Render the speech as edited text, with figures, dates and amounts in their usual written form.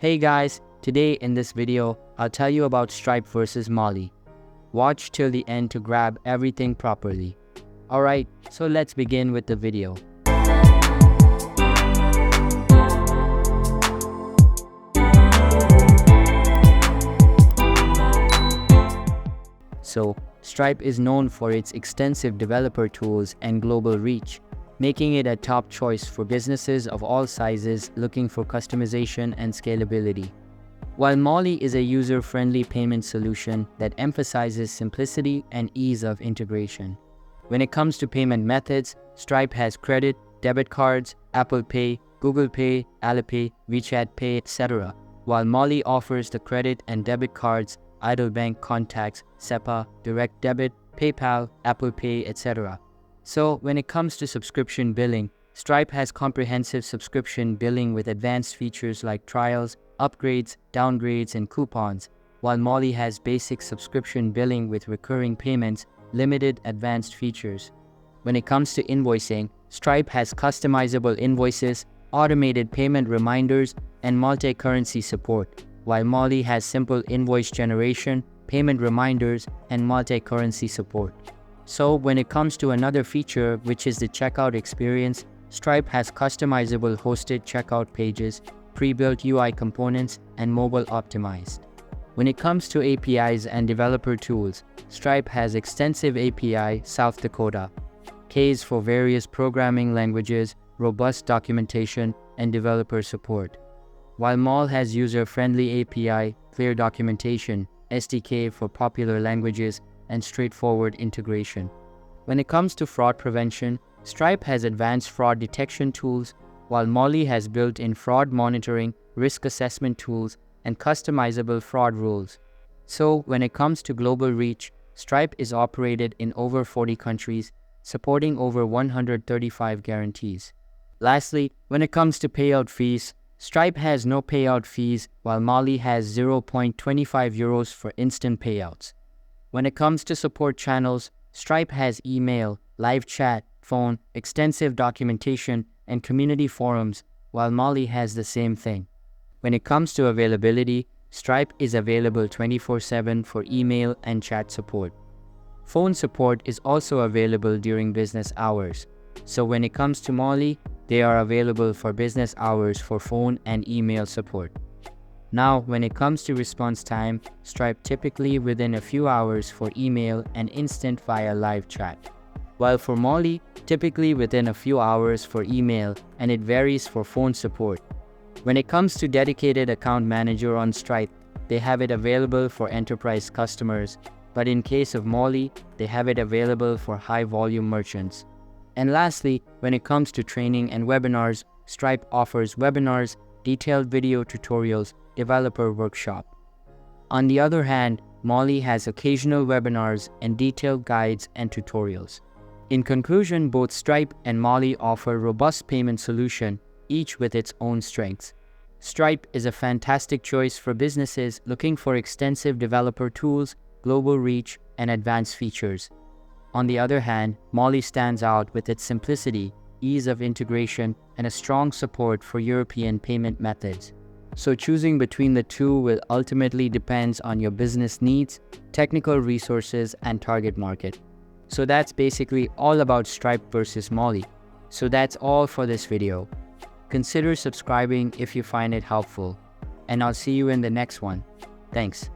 Hey guys, today in this video, I'll tell you about Stripe versus Mollie. Watch till the end to grab everything properly. Alright, so let's begin with the video. So, Stripe is known for its extensive developer tools and global reach, making it a top choice for businesses of all sizes looking for customization and scalability. While Mollie is a user-friendly payment solution that emphasizes simplicity and ease of integration. When it comes to payment methods, Stripe has credit, debit cards, Apple Pay, Google Pay, Alipay, WeChat Pay, etc., while Mollie offers the credit and debit cards, Idle Bank Contacts, SEPA, Direct Debit, PayPal, Apple Pay, etc. So, when it comes to subscription billing, Stripe has comprehensive subscription billing with advanced features like trials, upgrades, downgrades, and coupons, while Mollie has basic subscription billing with recurring payments, limited advanced features. When it comes to invoicing, Stripe has customizable invoices, automated payment reminders, and multi-currency support, while Mollie has simple invoice generation, payment reminders, and multi-currency support. So, when it comes to another feature, which is the checkout experience, Stripe has customizable hosted checkout pages, pre-built UI components, and mobile optimized. When it comes to APIs and developer tools, Stripe has extensive API South Dakota, keys for various programming languages, robust documentation, and developer support. While Mollie has user-friendly API, clear documentation, SDK for popular languages, and straightforward integration. When it comes to fraud prevention, Stripe has advanced fraud detection tools, while Mollie has built-in fraud monitoring, risk assessment tools, and customizable fraud rules. So, when it comes to global reach, Stripe is operated in over 40 countries, supporting over 135 guarantees. Lastly, when it comes to payout fees, Stripe has no payout fees, while Mollie has 0.25 euros for instant payouts. When it comes to support channels, Stripe has email, live chat, phone, extensive documentation, and community forums, while Mollie has the same thing. When it comes to availability, Stripe is available 24/7 for email and chat support. Phone support is also available during business hours. So when it comes to Mollie, they are available for business hours for phone and email support. Now, when it comes to response time, Stripe typically within a few hours for email and instant via live chat. While for Mollie, typically within a few hours for email, and it varies for phone support. When it comes to dedicated account manager on Stripe, they have it available for enterprise customers, but in case of Mollie, they have it available for high volume merchants. And lastly, when it comes to training and webinars, Stripe offers webinars, detailed video tutorials, developer workshop. On the other hand, Mollie has occasional webinars and detailed guides and tutorials. In conclusion, both Stripe and Mollie offer robust payment solution, each with its own strengths. Stripe is a fantastic choice for businesses looking for extensive developer tools, global reach, and advanced features. On the other hand, Mollie stands out with its simplicity, ease of integration, and a strong support for European payment methods. So choosing between the two will ultimately depend on your business needs, technical resources, and target market. So that's basically all about Stripe versus Mollie. So that's all for this video. Consider subscribing if you find it helpful, and I'll see you in the next one. Thanks.